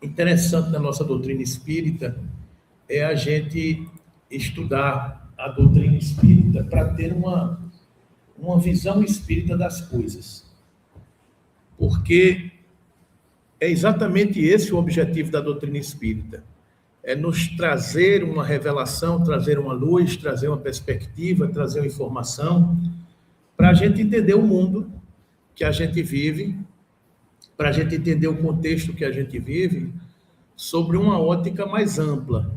interessante na nossa doutrina espírita é a gente estudar a doutrina espírita para ter uma visão espírita das coisas. Porque é exatamente esse o objetivo da doutrina espírita. É nos trazer uma revelação, trazer uma luz, trazer uma perspectiva, trazer uma informação, para a gente entender o mundo que a gente vive, para a gente entender o contexto que a gente vive, sobre uma ótica mais ampla,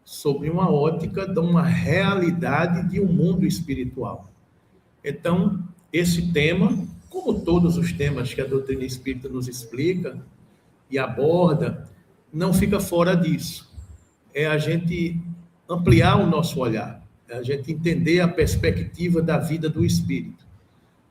sobre uma ótica de uma realidade de um mundo espiritual. Então, esse tema, como todos os temas que a doutrina espírita nos explica e aborda, não fica fora disso. É a gente ampliar o nosso olhar, é a gente entender a perspectiva da vida do espírito,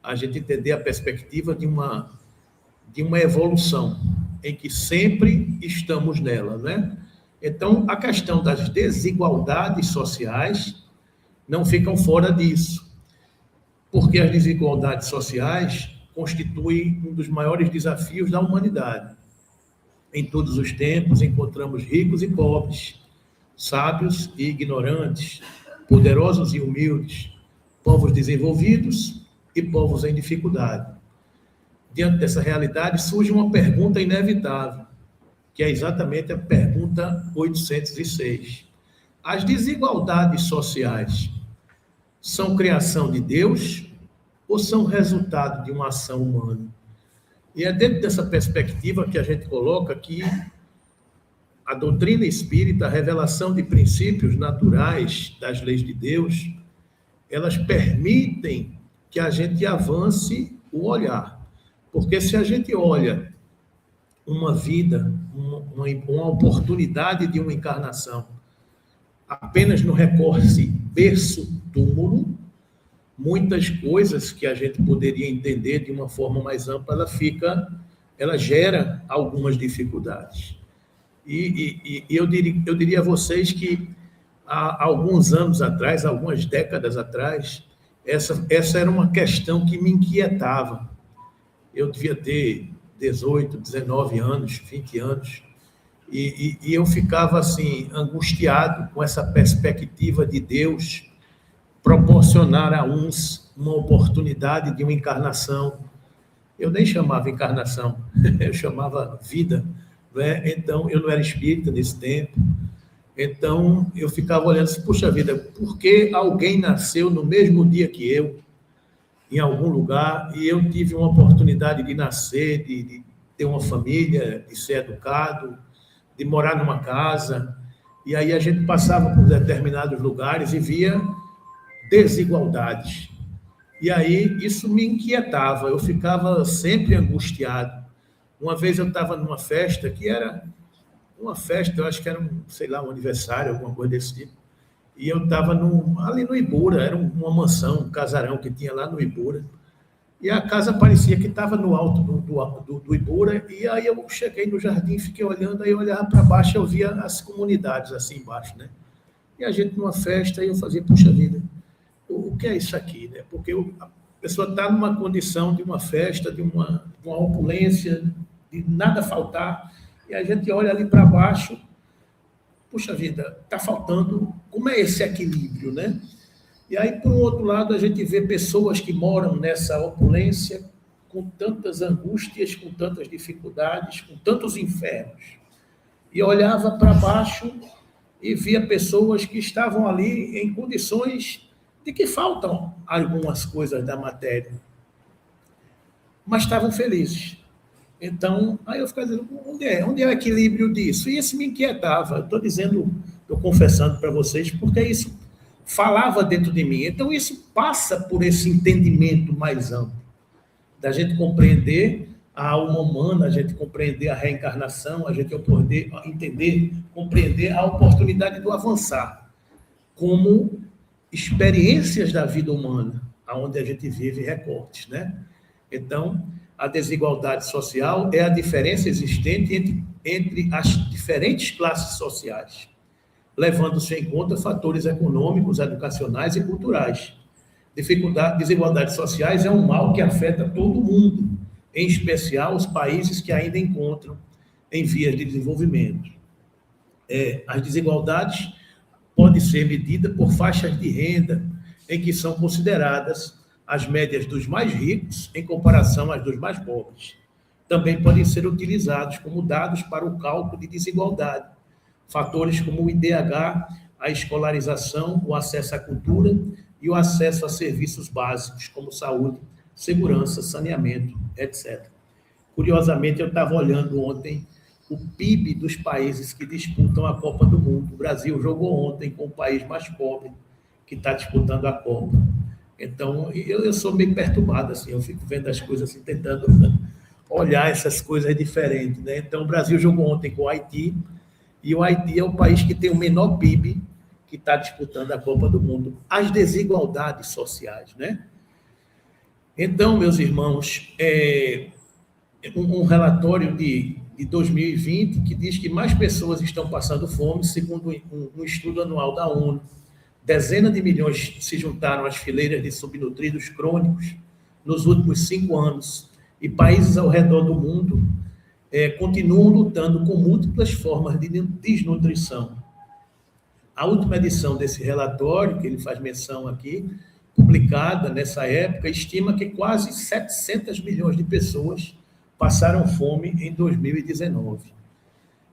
a gente entender a perspectiva de uma evolução, em que sempre estamos nela, né? Então, a questão das desigualdades sociais não ficam fora disso, porque as desigualdades sociais constituem um dos maiores desafios da humanidade. Em todos os tempos, encontramos ricos e pobres, sábios e ignorantes, poderosos e humildes, povos desenvolvidos e povos em dificuldade. Diante dessa realidade, surge uma pergunta inevitável, que é exatamente a pergunta 806. As desigualdades sociais são criação de Deus ou são resultado de uma ação humana? E é dentro dessa perspectiva que a gente coloca que a doutrina espírita, a revelação de princípios naturais das leis de Deus, elas permitem que a gente avance o olhar. Porque se a gente olha uma vida, uma oportunidade de uma encarnação, apenas no recorte berço-túmulo, muitas coisas que a gente poderia entender de uma forma mais ampla, ela gera algumas dificuldades. E eu diria a vocês que há alguns anos atrás, algumas décadas atrás, essa era uma questão que me inquietava. Eu devia ter 18, 19 anos, 20 anos, e eu ficava assim, angustiado com essa perspectiva de Deus proporcionar a uns uma oportunidade de uma encarnação. Eu nem chamava encarnação, eu chamava vida, né? Então, eu não era espírita nesse tempo, então eu ficava olhando assim, puxa vida, por que alguém nasceu no mesmo dia que eu, em algum lugar, e eu tive uma oportunidade de nascer, de ter uma família, de ser educado, de morar numa casa, e aí a gente passava por determinados lugares e via desigualdades. E aí isso me inquietava, eu ficava sempre angustiado. Uma vez eu estava numa festa, que era uma festa, eu acho que era um aniversário, alguma coisa desse tipo, e eu estava ali no Ibura, era uma mansão, um casarão que tinha lá no Ibura, e a casa parecia que estava no alto do Ibura, e aí eu cheguei no jardim, fiquei olhando, aí eu olhava para baixo, eu via as comunidades assim embaixo, né? E a gente numa festa, e eu fazia, puxa vida, o que é isso aqui, né? Porque a pessoa está numa condição de uma festa, de uma opulência, de nada faltar, e a gente olha ali para baixo, puxa vida, está faltando, como é esse equilíbrio, né? E aí, por um outro lado, a gente vê pessoas que moram nessa opulência com tantas angústias, com tantas dificuldades, com tantos infernos. E olhava para baixo e via pessoas que estavam ali em condições de que faltam algumas coisas da matéria, mas estavam felizes. Então, aí eu ficava dizendo, onde é o equilíbrio disso? E isso me inquietava, estou confessando para vocês, porque isso falava dentro de mim. Então, isso passa por esse entendimento mais amplo, da gente compreender a alma humana, a gente compreender a reencarnação, a gente poder entender, compreender a oportunidade do avançar, como experiências da vida humana, onde a gente vive recortes, né? Então, a desigualdade social é a diferença existente entre as diferentes classes sociais, levando-se em conta fatores econômicos, educacionais e culturais. Desigualdades sociais é um mal que afeta todo mundo, em especial os países que ainda encontram em vias de desenvolvimento. As desigualdades podem ser medidas por faixas de renda, em que são consideradas as médias dos mais ricos em comparação às dos mais pobres. Também podem ser utilizados como dados para o cálculo de desigualdade. Fatores como o IDH, a escolarização, o acesso à cultura e o acesso a serviços básicos, como saúde, segurança, saneamento, etc. Curiosamente, eu estava olhando ontem o PIB dos países que disputam a Copa do Mundo. O Brasil jogou ontem com o país mais pobre que está disputando a Copa. Então, eu sou meio perturbado, assim, eu fico vendo as coisas assim, tentando olhar essas coisas diferentes, né? Então, o Brasil jogou ontem com o Haiti, e o Haiti é o país que tem o menor PIB que está disputando a Copa do Mundo. As desigualdades sociais, né? Então, meus irmãos, um relatório de 2020 que diz que mais pessoas estão passando fome, segundo um estudo anual da ONU. Dezenas de milhões se juntaram às fileiras de subnutridos crônicos nos últimos 5 anos, e países ao redor do mundo continuam lutando com múltiplas formas de desnutrição. A última edição desse relatório, que ele faz menção aqui, publicada nessa época, estima que quase 700 milhões de pessoas passaram fome em 2019,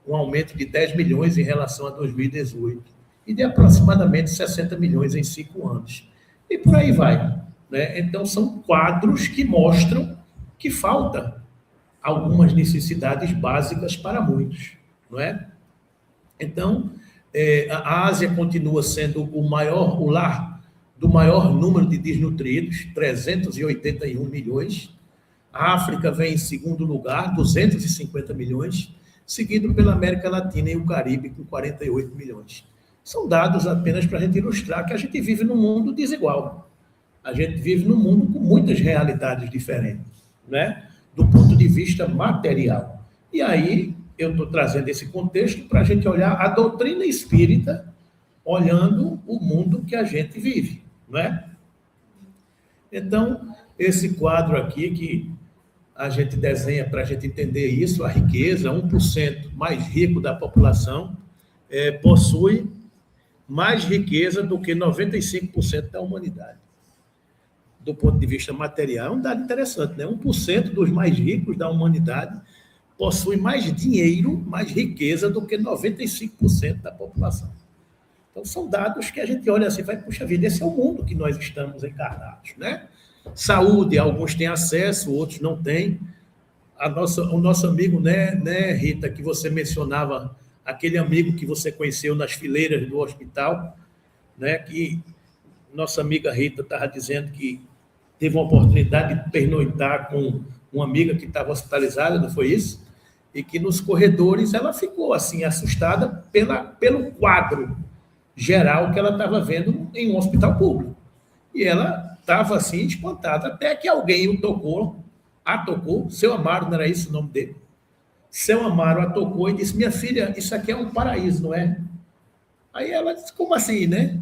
um aumento de 10 milhões em relação a 2018, e de aproximadamente 60 milhões em 5 anos. E por aí vai, né? Então, são quadros que mostram que falta algumas necessidades básicas para muitos, não é? Então, a Ásia continua sendo o lar do maior número de desnutridos, 381 milhões. A África vem em segundo lugar, 250 milhões, seguido pela América Latina e o Caribe, com 48 milhões. São dados apenas para a gente ilustrar que a gente vive num mundo desigual. A gente vive num mundo com muitas realidades diferentes, né? Do ponto de vista material. E aí, eu estou trazendo esse contexto para a gente olhar a doutrina espírita, olhando o mundo que a gente vive, não é? Então, esse quadro aqui que a gente desenha para a gente entender isso, a riqueza, 1% mais rico da população, possui mais riqueza do que 95% da humanidade. Do ponto de vista material, é um dado interessante, né? 1% dos mais ricos da humanidade possui mais dinheiro, mais riqueza do que 95% da população. Então, são dados que a gente olha assim e vai, puxa vida, esse é o mundo que nós estamos encarnados, né? Saúde, alguns têm acesso, outros não têm. O nosso amigo, né, Rita, que você mencionava, aquele amigo que você conheceu nas fileiras do hospital, né, que nossa amiga Rita estava dizendo que teve uma oportunidade de pernoitar com uma amiga que estava hospitalizada, não foi isso? E que nos corredores ela ficou assim assustada pelo quadro geral que ela estava vendo em um hospital público. E ela estava assim espantada, até que alguém a tocou, seu Amaro, não era isso o nome dele? Seu Amaro a tocou e disse, minha filha, isso aqui é um paraíso, não é? Aí ela disse, como assim, né?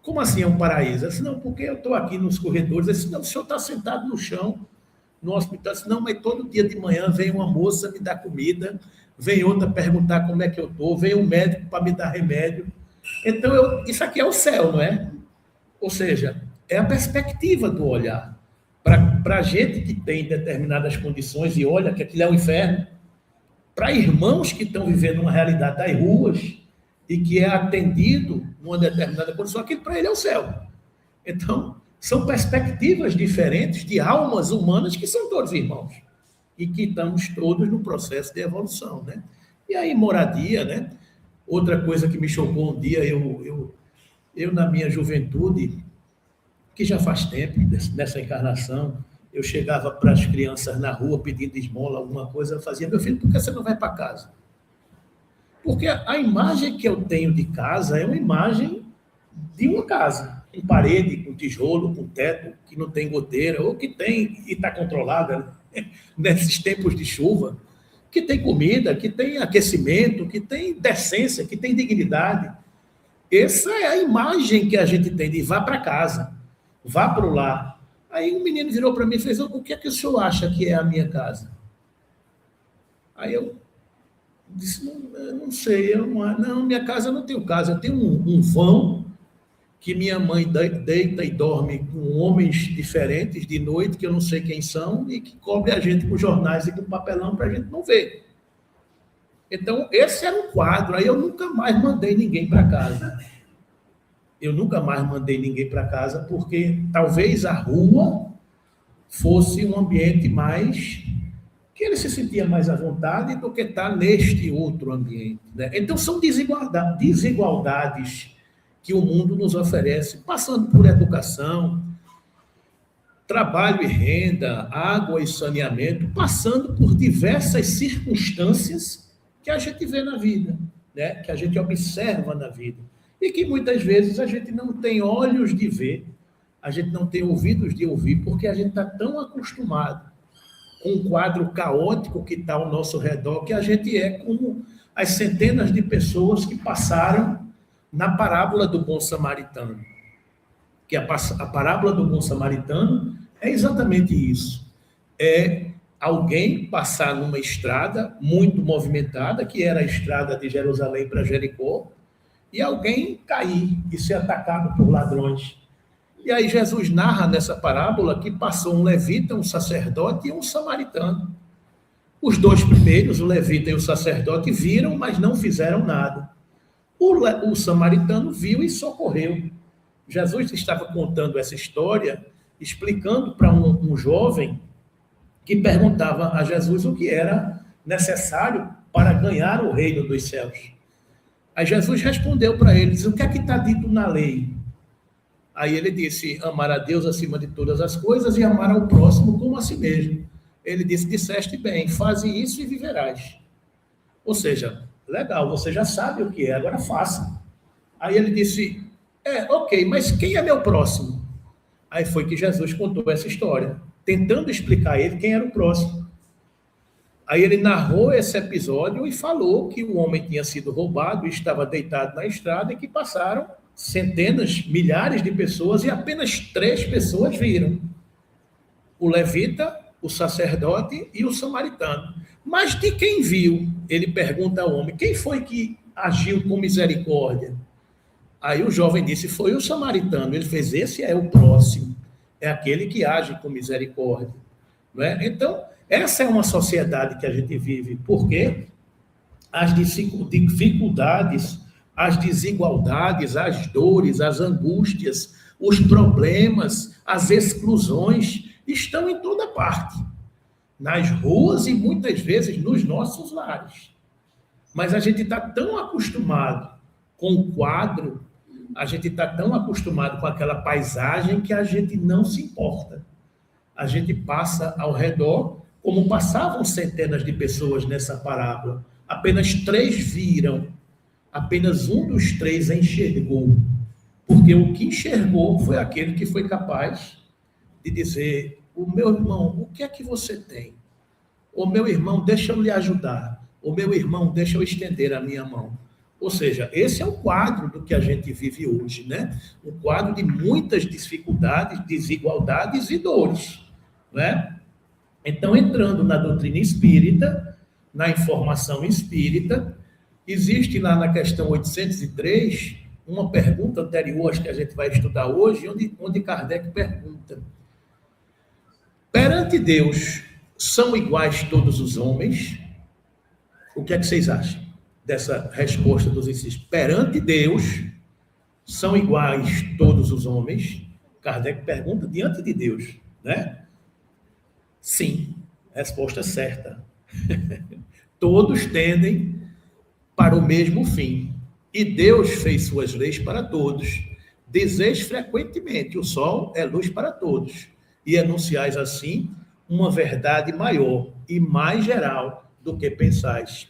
Como assim é um paraíso? Eu disse, não, porque eu estou aqui nos corredores. Eu disse, não, o senhor está sentado no chão, no hospital. Eu disse, não, mas todo dia de manhã vem uma moça me dar comida, vem outra perguntar como é que eu estou, vem um médico para me dar remédio. Então, isso aqui é o céu, não é? Ou seja, é a perspectiva do olhar. Para a gente que tem determinadas condições e olha que aquilo é um inferno, para irmãos que estão vivendo uma realidade das ruas e que é atendido numa determinada condição, aquilo para ele é o céu. Então, são perspectivas diferentes de almas humanas que são todos irmãos e que estamos todos no processo de evolução, né? E aí, moradia, né? Outra coisa que me chocou um dia, eu na minha juventude, que já faz tempo, nessa encarnação, eu chegava para as crianças na rua pedindo esmola, alguma coisa, eu fazia, meu filho, por que você não vai para casa? Porque a imagem que eu tenho de casa é uma imagem de uma casa, com parede, com tijolo, com teto, que não tem goteira, ou que tem e está controlada, né? Nesses tempos de chuva, que tem comida, que tem aquecimento, que tem decência, que tem dignidade. Essa é a imagem que a gente tem de vá para casa, vá para o lar. Aí um menino virou para mim e fez, o que é que o senhor acha que é a minha casa? Aí eu Disse, não sei, não, minha casa não tenho casa, eu tenho um vão que minha mãe deita e dorme com homens diferentes de noite, que eu não sei quem são, e que cobre a gente com jornais e com papelão para a gente não ver. Então, esse era um quadro. Aí eu nunca mais mandei ninguém para casa. Eu nunca mais mandei ninguém para casa, porque talvez a rua fosse um ambiente mais... que ele se sentia mais à vontade do que estar neste outro ambiente. Né? Então, são desigualdades que o mundo nos oferece, passando por educação, trabalho e renda, água e saneamento, passando por diversas circunstâncias que a gente vê na vida, né? Que a gente observa na vida, e que muitas vezes a gente não tem olhos de ver, a gente não tem ouvidos de ouvir, porque a gente está tão acostumado com um quadro caótico que está ao nosso redor, que a gente é como as centenas de pessoas que passaram na parábola do bom samaritano. Que a parábola do bom samaritano é exatamente isso. É alguém passar numa estrada muito movimentada, que era a estrada de Jerusalém para Jericó, e alguém cair e ser atacado por ladrões. E aí Jesus narra nessa parábola que passou um levita, um sacerdote e um samaritano. Os dois primeiros, o levita e o sacerdote, viram, mas não fizeram nada. O samaritano viu e socorreu. Jesus estava contando essa história, explicando para um jovem que perguntava a Jesus o que era necessário para ganhar o reino dos céus. Aí Jesus respondeu para ele, disse, o que é que está dito na lei? Aí ele disse, amar a Deus acima de todas as coisas e amar ao próximo como a si mesmo. Ele disse, disseste bem, faze isso e viverás. Ou seja, legal, você já sabe o que é, agora faça. Aí ele disse, ok, mas quem é meu próximo? Aí foi que Jesus contou essa história, tentando explicar a ele quem era o próximo. Aí ele narrou esse episódio e falou que o homem tinha sido roubado e estava deitado na estrada e que passaram centenas, milhares de pessoas e apenas 3 pessoas viram. O levita, o sacerdote e o samaritano. Mas de quem viu? Ele pergunta ao homem, quem foi que agiu com misericórdia? Aí o jovem disse, foi o samaritano. Ele fez, esse é o próximo, é aquele que age com misericórdia. Não é? Então, essa é uma sociedade que a gente vive, porque as dificuldades, as desigualdades, as dores, as angústias, os problemas, as exclusões estão em toda parte, nas ruas e muitas vezes nos nossos lares. Mas a gente está tão acostumado com o quadro, a gente está tão acostumado com aquela paisagem que a gente não se importa. A gente passa ao redor, como passavam centenas de pessoas nessa parábola. Apenas 3 viram, apenas um dos 3 enxergou. Porque o que enxergou foi aquele que foi capaz de dizer, o meu irmão, o que é que você tem? O meu irmão, deixa eu lhe ajudar. O meu irmão, deixa eu estender a minha mão. Ou seja, esse é o quadro do que a gente vive hoje, né? Um quadro de muitas dificuldades, desigualdades e dores, né? Então, entrando na doutrina espírita, na informação espírita, existe lá na questão 803 uma pergunta anterior, acho que a gente vai estudar hoje, onde Kardec pergunta, perante Deus, são iguais todos os homens? O que é que vocês acham dessa resposta dos insistos? Perante Deus, são iguais todos os homens? Kardec pergunta diante de Deus, né? Sim, resposta certa. Todos tendem para o mesmo fim. E Deus fez suas leis para todos. Dizeis frequentemente, o sol é luz para todos. E enunciais assim uma verdade maior e mais geral do que pensais.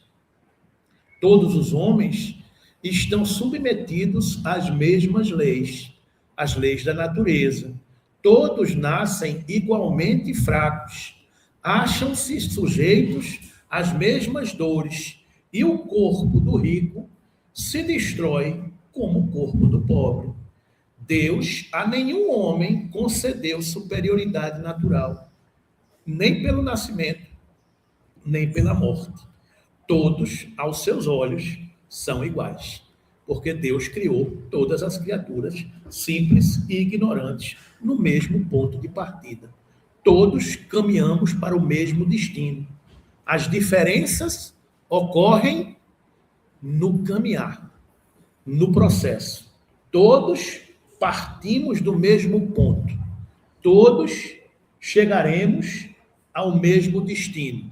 Todos os homens estão submetidos às mesmas leis, as leis da natureza. Todos nascem igualmente fracos, acham-se sujeitos às mesmas dores, e o corpo do rico se destrói como o corpo do pobre. Deus a nenhum homem concedeu superioridade natural, nem pelo nascimento, nem pela morte. todos, aos seus olhos, são iguais. Porque Deus criou todas as criaturas simples e ignorantes no mesmo ponto de partida. Todos caminhamos para o mesmo destino. As diferenças ocorrem no caminhar, no processo. Todos partimos do mesmo ponto. Todos chegaremos ao mesmo destino.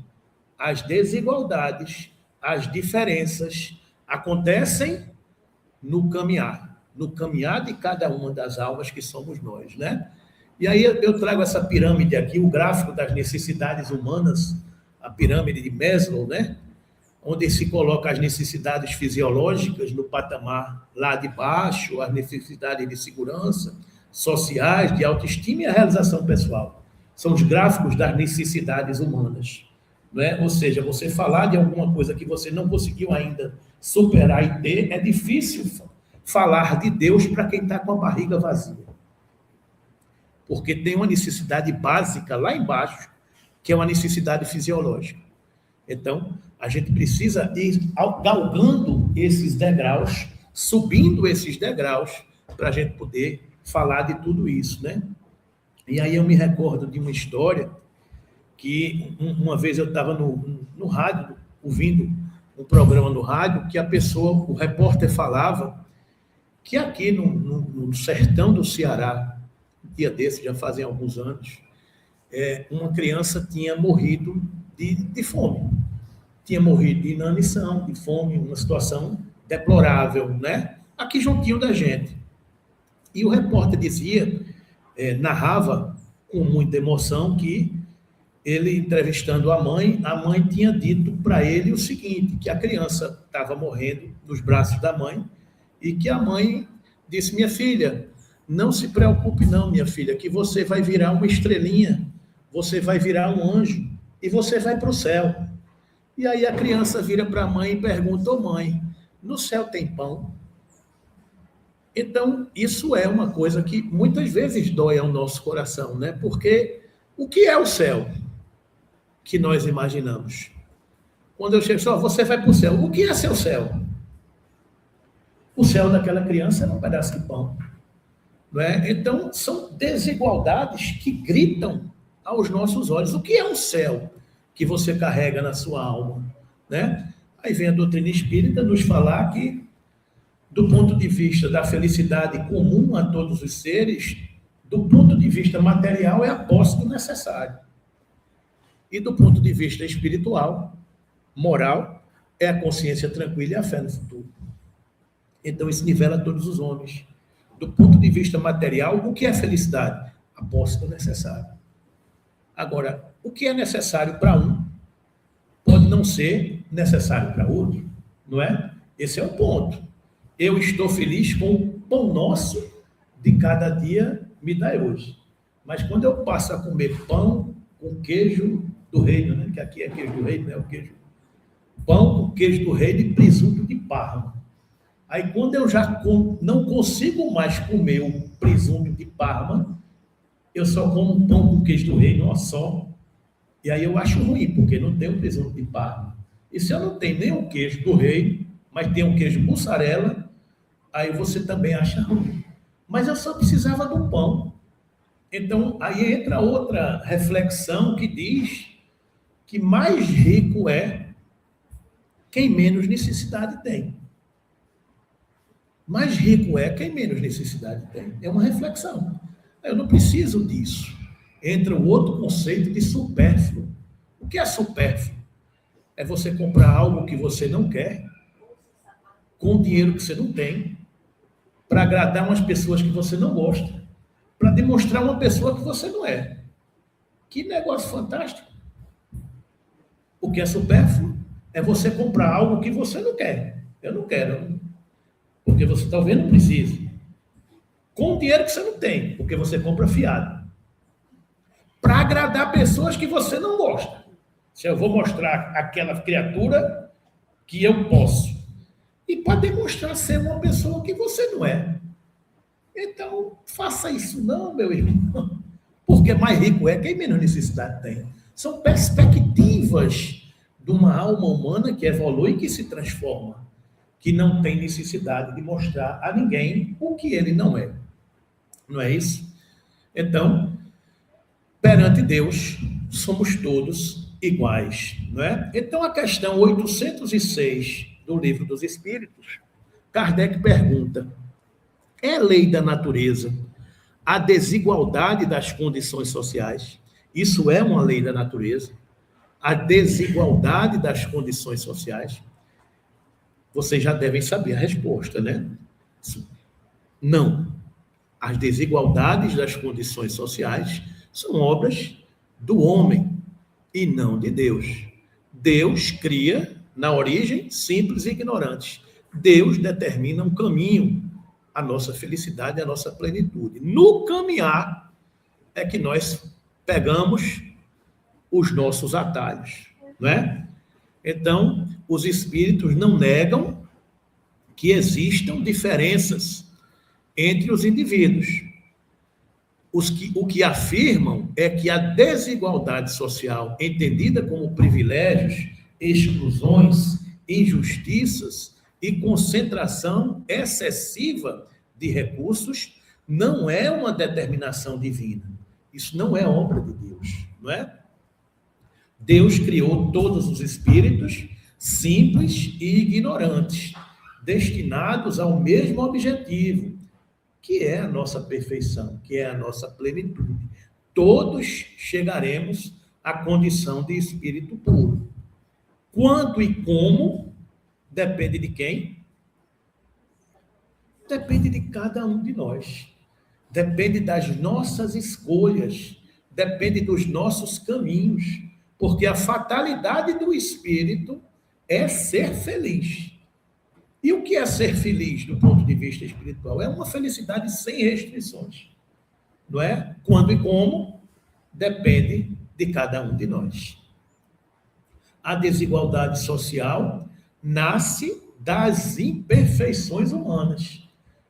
As desigualdades, as diferenças acontecem no caminhar de cada uma das almas que somos nós, né? E aí eu trago essa pirâmide aqui, o gráfico das necessidades humanas, a pirâmide de Maslow, né? Onde se coloca as necessidades fisiológicas no patamar lá de baixo, as necessidades de segurança, sociais, de autoestima e a realização pessoal. São os gráficos das necessidades humanas, né? Ou seja, você falar de alguma coisa que você não conseguiu ainda superar e ter, é difícil falar de Deus para quem está com a barriga vazia. Porque tem uma necessidade básica lá embaixo, que é uma necessidade fisiológica. Então, a gente precisa ir galgando esses degraus, subindo esses degraus, para a gente poder falar de tudo isso, né? E aí eu me recordo de uma história que uma vez eu estava no rádio, ouvindo um programa no rádio, que a pessoa, o repórter falava que aqui no sertão do Ceará, um dia desse, já fazem alguns anos, uma criança tinha morrido de fome. Tinha morrido de inanição, de fome, uma situação deplorável, né? Aqui juntinho da gente. E o repórter dizia, narrava com muita emoção que ele, entrevistando a mãe tinha dito para ele o seguinte, que a criança estava morrendo nos braços da mãe e que a mãe disse, minha filha, não se preocupe não, minha filha, que você vai virar uma estrelinha, você vai virar um anjo e você vai para o céu. E aí a criança vira para a mãe e pergunta, ô mãe, no céu tem pão? Então, isso é uma coisa que muitas vezes dói ao nosso coração, né? Porque o que é o céu que nós imaginamos? Quando eu chego só, você vai para o céu. O que é seu céu? O céu daquela criança é um pedaço de pão. Não é? Então, são desigualdades que gritam aos nossos olhos. O que é um céu que você carrega na sua alma? Né? Aí vem a doutrina espírita nos falar que, do ponto de vista da felicidade comum a todos os seres, do ponto de vista material, é a posse do necessário. E do ponto de vista espiritual, moral, é a consciência tranquila e a fé no futuro. Então, isso nivela todos os homens. Do ponto de vista material, o que é felicidade? A posse do necessário. Agora, o que é necessário para um pode não ser necessário para outro, não é? Esse é o ponto. Eu estou feliz com o pão nosso de cada dia me dai hoje. Mas quando eu passo a comer pão com queijo do reino, né? Que aqui é queijo do reino, né? O queijo. Pão com queijo do reino e presunto de Parma. Aí quando eu já não consigo mais comer o presunto de Parma, eu só como pão com queijo do reino, ó, só. E aí eu acho ruim, porque não tem o presunto de Parma. E se eu não tenho nem o queijo do reino, mas tem um queijo mussarela, aí você também acha ruim. Mas eu só precisava do pão. Então, aí entra outra reflexão que diz que mais rico é quem menos necessidade tem. Mais rico é quem menos necessidade tem. É uma reflexão. Eu não preciso disso. Entra o outro conceito de supérfluo. O que é supérfluo? É você comprar algo que você não quer, com dinheiro que você não tem, para agradar umas pessoas que você não gosta, para demonstrar uma pessoa que você não é. Que negócio fantástico. O que é supérfluo é você comprar algo que você não quer. Eu não quero, porque você talvez não precise. Com dinheiro que você não tem, porque você compra fiado. Para agradar pessoas que você não gosta. Se eu vou mostrar aquela criatura que eu posso. E para demonstrar ser uma pessoa que você não é. Então, faça isso não, meu irmão. Porque mais rico é quem menos necessidade tem. São perspectivas de uma alma humana que evolui e que se transforma, que não tem necessidade de mostrar a ninguém o que ele não é. Não é isso? Então, perante Deus, somos todos iguais, não é? Então, a questão 806 do Livro dos Espíritos, Kardec pergunta: é lei da natureza a desigualdade das condições sociais? Isso é uma lei da natureza? A desigualdade das condições sociais? Vocês já devem saber a resposta, né? Não. As desigualdades das condições sociais são obras do homem e não de Deus. Deus cria, na origem, simples e ignorantes. Deus determina um caminho, a nossa felicidade, a nossa plenitude. No caminhar é que nós pegamos os nossos atalhos, não é? Então, os espíritos não negam que existam diferenças entre os indivíduos. O que afirmam é que a desigualdade social, entendida como privilégios, exclusões, injustiças e concentração excessiva de recursos, não é uma determinação divina. Isso não é obra de Deus, não é? Deus criou todos os espíritos simples e ignorantes, destinados ao mesmo objetivo, que é a nossa perfeição, que é a nossa plenitude. Todos chegaremos à condição de espírito puro. Quanto e como, depende de quem? Depende de cada um de nós. Depende das nossas escolhas, depende dos nossos caminhos, porque a fatalidade do espírito é ser feliz. E o que é ser feliz do ponto de vista espiritual? É uma felicidade sem restrições, não é? Quando e como, depende de cada um de nós. A desigualdade social nasce das imperfeições humanas,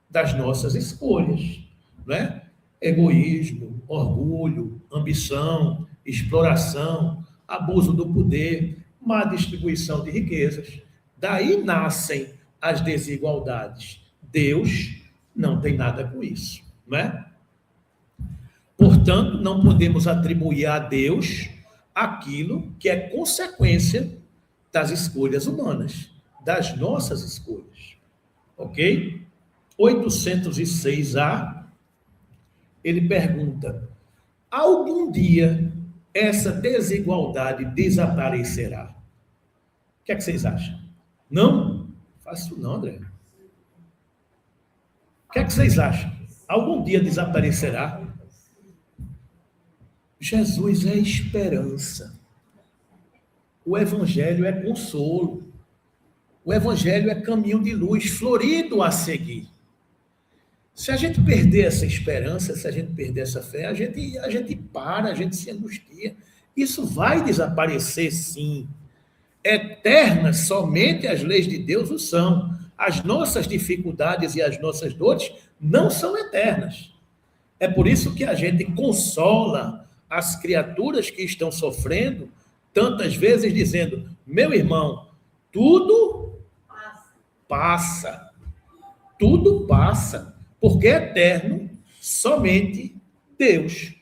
das nossas escolhas, não é? Egoísmo, orgulho, ambição, exploração, abuso do poder, má distribuição de riquezas. Daí nascem as desigualdades. Deus não tem nada com isso, não é? Portanto, não podemos atribuir a Deus aquilo que é consequência das escolhas humanas, das nossas escolhas. Ok? 806A, ele pergunta: algum dia essa desigualdade desaparecerá? O que é que vocês acham? Não? Faço não, André. O que é que vocês acham? Algum dia desaparecerá? Jesus é esperança. O Evangelho é consolo. O Evangelho é caminho de luz, florido a seguir. Se a gente perder essa esperança, se a gente perder essa fé, a gente para, a gente se angustia. Isso vai desaparecer, sim. Eternas somente as leis de Deus o são. As nossas dificuldades e as nossas dores não são eternas. É por isso que a gente consola as criaturas que estão sofrendo, tantas vezes dizendo: meu irmão, tudo passa. Tudo passa. Porque é eterno somente Deus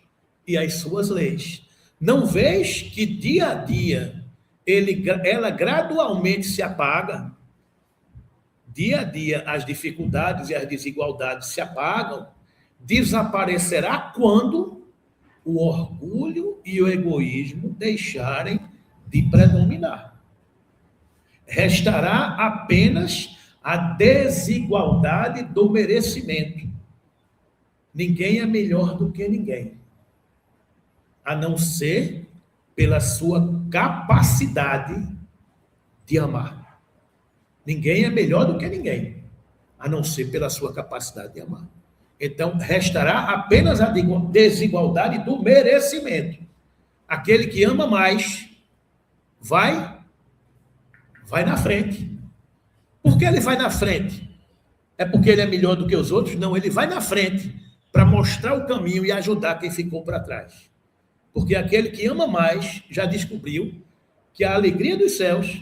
e as suas leis. Não vês que dia a dia ela gradualmente se apaga? Dia a dia as dificuldades e as desigualdades se apagam. Desaparecerá quando o orgulho e o egoísmo deixarem de predominar. Restará apenas a desigualdade do merecimento. Ninguém é melhor do que ninguém, a não ser pela sua capacidade de amar. Ninguém é melhor do que ninguém, a não ser pela sua capacidade de amar. Então, restará apenas a desigualdade do merecimento. Aquele que ama mais vai na frente. Por que ele vai na frente? É porque ele é melhor do que os outros? Não, ele vai na frente para mostrar o caminho e ajudar quem ficou para trás. Porque aquele que ama mais já descobriu que a alegria dos céus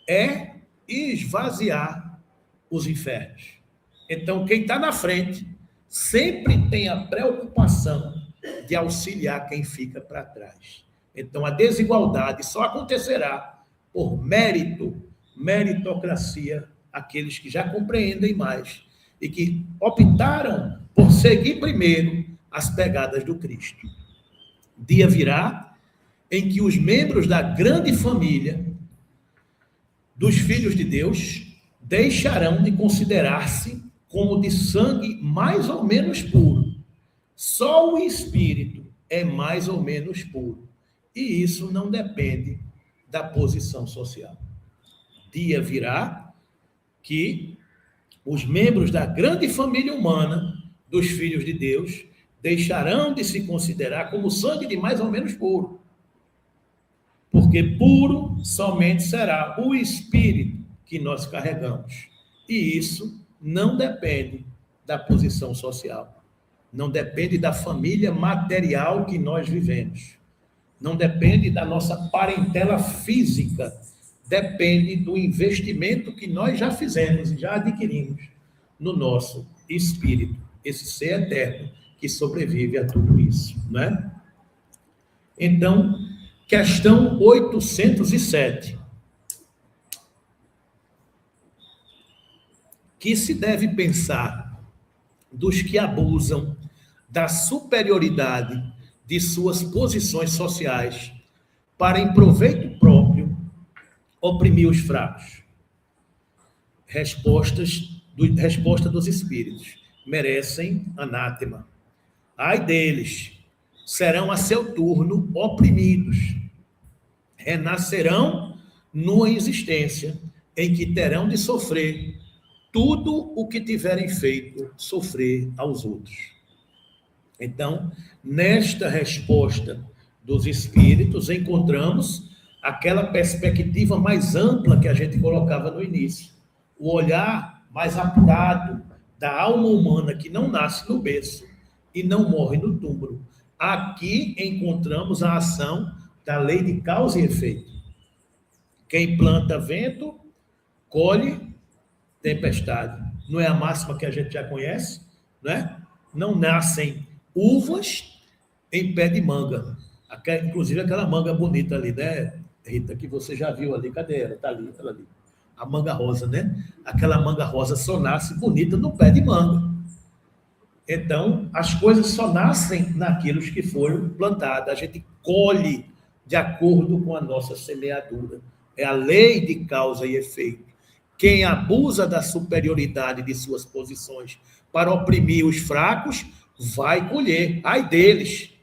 é esvaziar os infernos. Então, quem está na frente sempre tem a preocupação de auxiliar quem fica para trás. Então, a desigualdade só acontecerá por meritocracia, aqueles que já compreendem mais e que optaram por seguir primeiro as pegadas do Cristo. Dia virá em que os membros da grande família dos filhos de Deus deixarão de considerar-se como de sangue mais ou menos puro. Só o espírito é mais ou menos puro. E isso não depende da posição social. Dia virá que os membros da grande família humana dos filhos de Deus deixarão de se considerar como sangue de mais ou menos puro. Porque puro somente será o espírito que nós carregamos. E isso não depende da posição social. Não depende da família material que nós vivemos. Não depende da nossa parentela física. Depende do investimento que nós já fizemos e já adquirimos no nosso espírito. Esse ser eterno que sobrevive a tudo isso, né? Então, questão 807. Que se deve pensar dos que abusam da superioridade de suas posições sociais para, em proveito próprio, oprimir os fracos? Resposta dos espíritos. Merecem anátema. Ai deles, serão a seu turno oprimidos. Renascerão numa existência em que terão de sofrer tudo o que tiverem feito sofrer aos outros. Então, nesta resposta dos espíritos, encontramos aquela perspectiva mais ampla que a gente colocava no início. O olhar mais apurado da alma humana que não nasce no berço e não morre no túmulo. Aqui encontramos a ação da lei de causa e efeito. Quem planta vento, colhe tempestade. Não é a máxima que a gente já conhece, né? Não nascem uvas em pé de manga. Inclusive aquela manga bonita ali, né, Rita, que você já viu ali. Cadê ela? Está ali, ela ali. A manga rosa, né? Aquela manga rosa só nasce bonita no pé de manga. Então, as coisas só nascem naqueles que foram plantados. A gente colhe de acordo com a nossa semeadura. É a lei de causa e efeito. Quem abusa da superioridade de suas posições para oprimir os fracos, vai colher. Ai deles,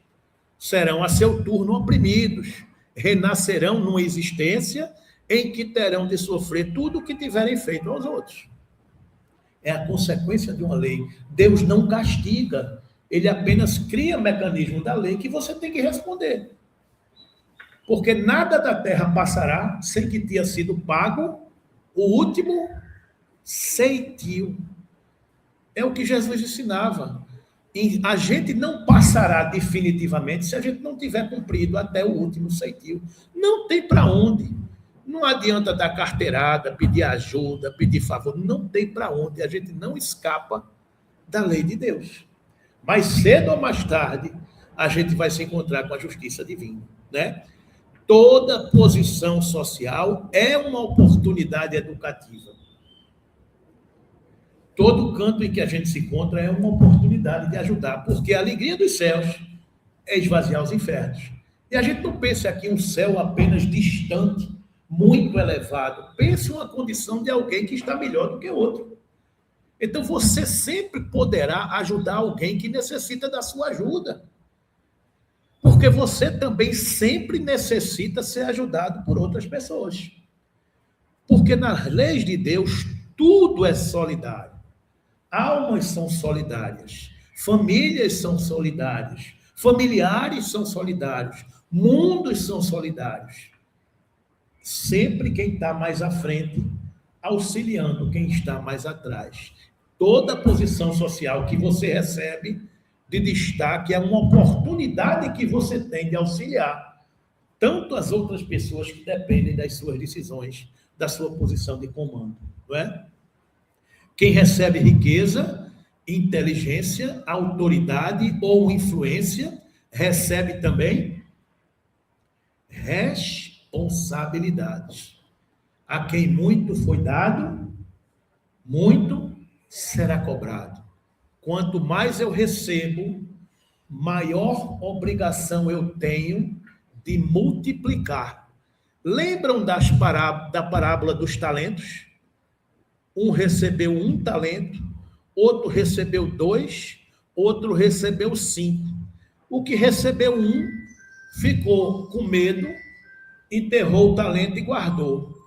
serão a seu turno oprimidos. Renascerão numa existência em que terão de sofrer tudo o que tiverem feito aos outros. É a consequência de uma lei. Deus não castiga, ele apenas cria mecanismo da lei que você tem que responder. Porque nada da terra passará sem que tenha sido pago o último ceitil. É o que Jesus ensinava. E a gente não passará definitivamente se a gente não tiver cumprido até o último ceitil. Não tem para onde. Não adianta dar carteirada, pedir ajuda, pedir favor. Não tem para onde. A gente não escapa da lei de Deus. Mais cedo ou mais tarde, a gente vai se encontrar com a justiça divina, né? Toda posição social é uma oportunidade educativa. Todo canto em que a gente se encontra é uma oportunidade de ajudar, porque a alegria dos céus é esvaziar os infernos. E a gente não pensa aqui um céu apenas distante, muito elevado. Pense uma condição de alguém que está melhor do que outro. Então você sempre poderá ajudar alguém que necessita da sua ajuda. Porque você também sempre necessita ser ajudado por outras pessoas. Porque nas leis de Deus, tudo é solidário. Almas são solidárias, famílias são solidárias, familiares são solidários, mundos são solidários. Sempre quem está mais à frente, auxiliando quem está mais atrás. Toda posição social que você recebe de destaque é uma oportunidade que você tem de auxiliar tanto as outras pessoas que dependem das suas decisões, da sua posição de comando, não é? Quem recebe riqueza, inteligência, autoridade ou influência, recebe também responsabilidades. A quem muito foi dado, muito será cobrado. Quanto mais eu recebo, maior obrigação eu tenho de multiplicar. Lembram da parábola dos talentos? Um recebeu 1 talento, outro recebeu 2, outro recebeu 5. O que recebeu 1 ficou com medo, enterrou o talento e guardou.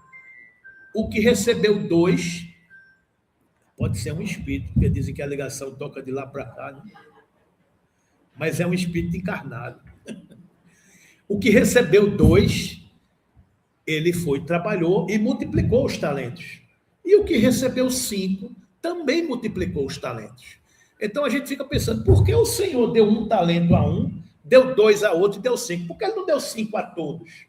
O que recebeu 2, pode ser um espírito, porque dizem que a ligação toca de lá para cá, né? Mas é um espírito encarnado. O que recebeu 2, ele foi, trabalhou e multiplicou os talentos. E o que recebeu 5, também multiplicou os talentos. Então a gente fica pensando, por que o Senhor deu 1 talento a um, deu 2 a outro e deu 5? Por que ele não deu 5 a todos?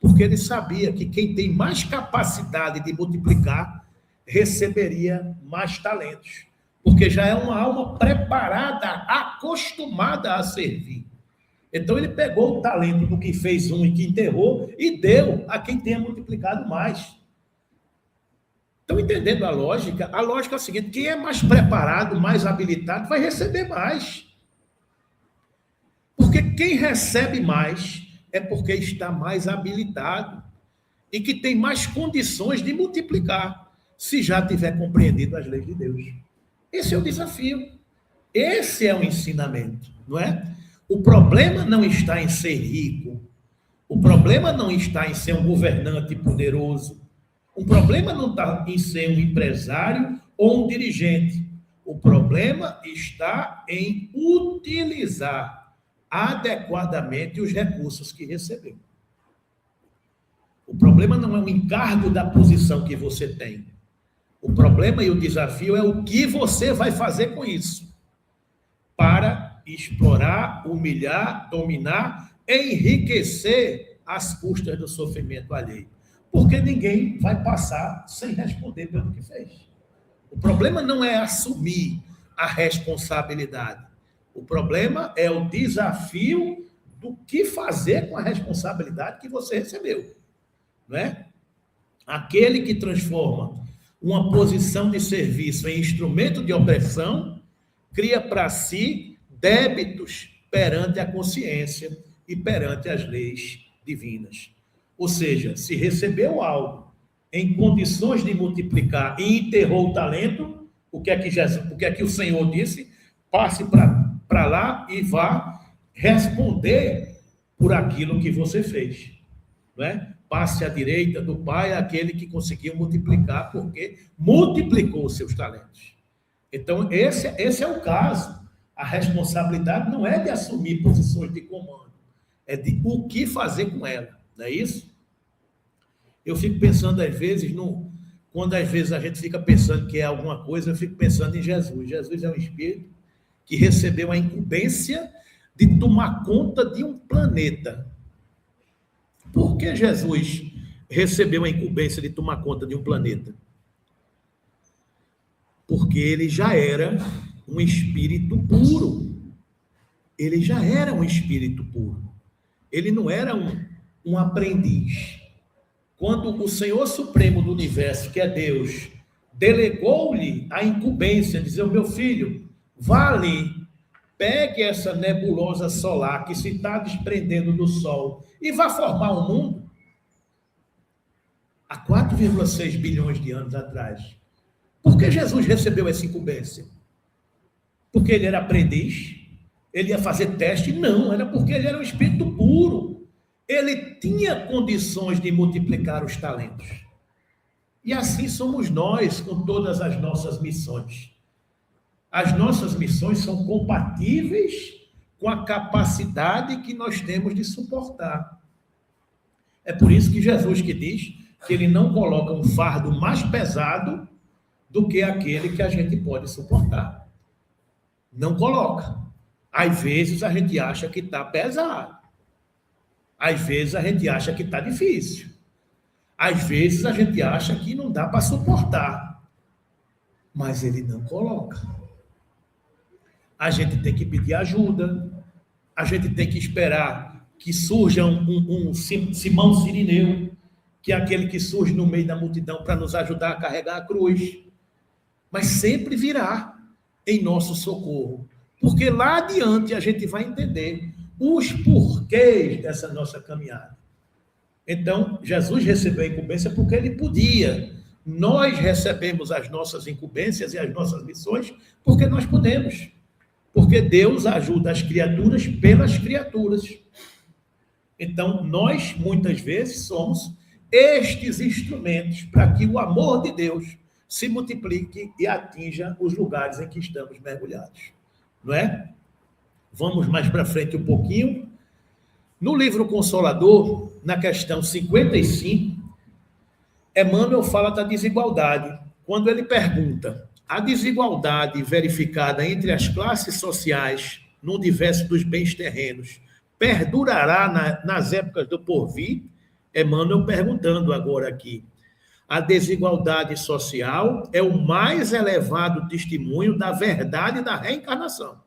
Porque ele sabia que quem tem mais capacidade de multiplicar receberia mais talentos. Porque já é uma alma preparada, acostumada a servir. Então ele pegou o talento do que fez 1 e que enterrou e deu a quem tenha multiplicado mais. Estão entendendo a lógica? A lógica é a seguinte: quem é mais preparado, mais habilitado, vai receber mais. Porque quem recebe mais é porque está mais habilitado e que tem mais condições de multiplicar, se já tiver compreendido as leis de Deus. Esse é o desafio. Esse é o ensinamento, não é? O problema não está em ser rico. O problema não está em ser um governante poderoso. O problema não está em ser um empresário ou um dirigente. O problema está em utilizar adequadamente os recursos que recebeu. O problema não é o encargo da posição que você tem. O problema e o desafio é o que você vai fazer com isso para explorar, humilhar, dominar, enriquecer às custas do sofrimento alheio. Porque ninguém vai passar sem responder pelo que fez. O problema não é assumir a responsabilidade. O problema é o desafio do que fazer com a responsabilidade que você recebeu. Não é? Aquele que transforma uma posição de serviço em instrumento de opressão cria para si débitos perante a consciência e perante as leis divinas. Ou seja, se recebeu algo em condições de multiplicar e enterrou o talento, o que é que o Senhor disse? Passe para lá e vá responder por aquilo que você fez. Não é? Passe à direita do Pai aquele que conseguiu multiplicar, porque multiplicou os seus talentos. Então, esse é o caso. A responsabilidade não é de assumir posições de comando, é de o que fazer com ela. Não é isso? Eu fico pensando, às vezes, quando às vezes a gente fica pensando que é alguma coisa, eu fico pensando em Jesus. Jesus é um espírito que recebeu a incumbência de tomar conta de um planeta. Por que Jesus recebeu a incumbência de tomar conta de um planeta? Porque ele já era um espírito puro. Ele já era um espírito puro. Ele não era um aprendiz. Quando o Senhor Supremo do Universo, que é Deus, delegou-lhe a incumbência, dizer: meu filho, vá ali, pegue essa nebulosa solar que se está desprendendo do Sol e vá formar um mundo. Há 4,6 bilhões de anos atrás. Por que Jesus recebeu essa incumbência? Porque ele era aprendiz? Ele ia fazer teste? Não, era porque ele era um espírito puro. Ele tinha condições de multiplicar os talentos. E assim somos nós com todas as nossas missões. As nossas missões são compatíveis com a capacidade que nós temos de suportar. É por isso que Jesus que diz que ele não coloca um fardo mais pesado do que aquele que a gente pode suportar. Não coloca. Às vezes a gente acha que está pesado. Às vezes a gente acha que está difícil. Às vezes a gente acha que não dá para suportar. Mas ele não coloca. A gente tem que pedir ajuda. A gente tem que esperar que surja um Simão Cirineu, que é aquele que surge no meio da multidão para nos ajudar a carregar a cruz. Mas sempre virá em nosso socorro. Porque lá adiante a gente vai entender os porquês dessa nossa caminhada. Então, Jesus recebeu a incumbência porque ele podia. Nós recebemos as nossas incumbências e as nossas missões porque nós podemos. Porque Deus ajuda as criaturas pelas criaturas. Então, nós, muitas vezes, somos estes instrumentos para que o amor de Deus se multiplique e atinja os lugares em que estamos mergulhados. Não é? Vamos mais para frente um pouquinho. No livro Consolador, na questão 55, Emmanuel fala da desigualdade. Quando ele pergunta: a desigualdade verificada entre as classes sociais no universo dos bens terrenos perdurará nas épocas do porvir? Emmanuel perguntando agora aqui. A desigualdade social é o mais elevado testemunho da verdade da reencarnação.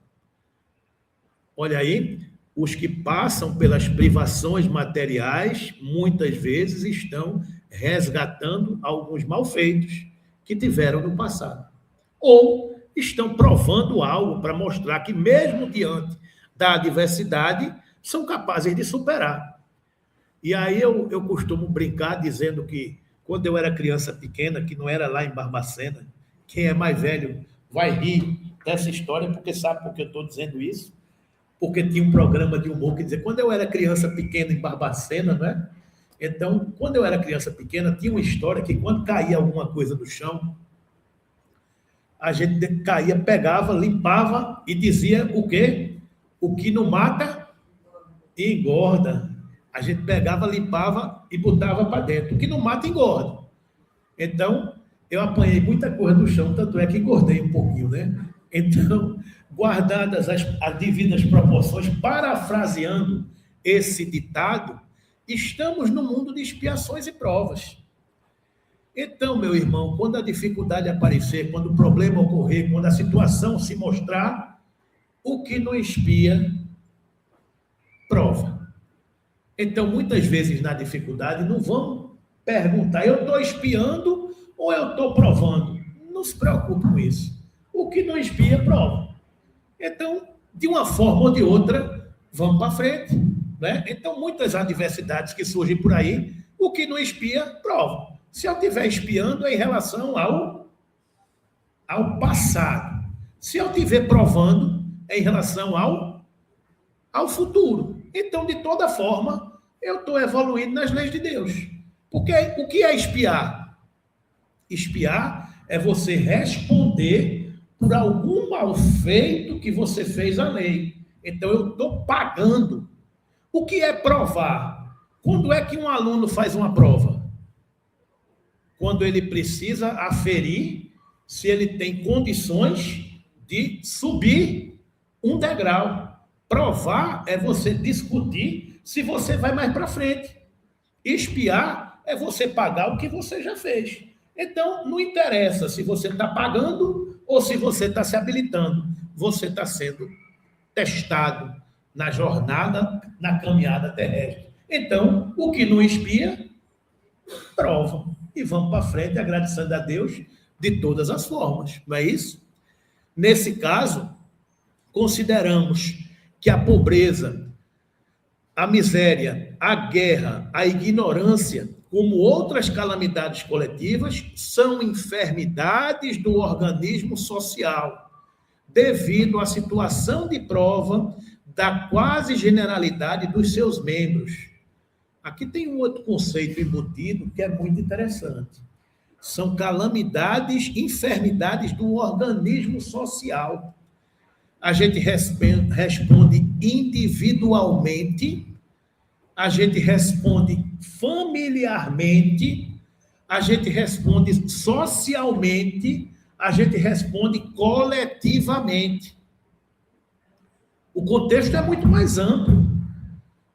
Olha aí, os que passam pelas privações materiais, muitas vezes estão resgatando alguns malfeitos que tiveram no passado. Ou estão provando algo para mostrar que, mesmo diante da adversidade, são capazes de superar. E aí eu costumo brincar dizendo que, quando eu era criança pequena, que não era lá em Barbacena, quem é mais velho vai rir dessa história, porque sabe por que eu estou dizendo isso? Porque tinha um programa de humor que dizia, quando eu era criança pequena em Barbacena, né? Então, quando eu era criança pequena, tinha uma história que quando caía alguma coisa no chão, a gente caía, pegava, limpava e dizia o quê? O que não mata, engorda. A gente pegava, limpava e botava para dentro. O que não mata, engorda. Então, eu apanhei muita coisa no chão, tanto é que engordei um pouquinho, né? Então, guardadas as devidas proporções, parafraseando esse ditado, estamos no mundo de expiações e provas. Então, meu irmão, quando a dificuldade aparecer, quando o problema ocorrer, quando a situação se mostrar, o que não expia, prova. Então, muitas vezes na dificuldade, não vamos perguntar, eu estou espiando ou eu estou provando? Não se preocupe com isso. O que não expia, prova. Então, de uma forma ou de outra, vamos para frente. Né? Então, muitas adversidades que surgem por aí, o que não expia, prova. Se eu estiver espiando, é em relação ao passado. Se eu estiver provando, é em relação ao futuro. Então, de toda forma, eu estou evoluindo nas leis de Deus. Porque o que é espiar? Espiar é você responder por algum mal feito que você fez à lei. Então, eu estou pagando. O que é provar? Quando é que um aluno faz uma prova? Quando ele precisa aferir se ele tem condições de subir um degrau. Provar é você discutir se você vai mais para frente. Espiar é você pagar o que você já fez. Então, não interessa se você está pagando ou se você está se habilitando. Você está sendo testado na jornada, na caminhada terrestre. Então, o que não expia, prova. E vamos para frente agradecendo a Deus de todas as formas. Não é isso? Nesse caso, consideramos que a pobreza, a miséria, a guerra, a ignorância, como outras calamidades coletivas, são enfermidades do organismo social, devido à situação de prova da quase generalidade dos seus membros. Aqui tem um outro conceito embutido que é muito interessante. São calamidades, enfermidades do organismo social. A gente responde individualmente, a gente responde familiarmente, a gente responde socialmente, a gente responde coletivamente. O contexto é muito mais amplo.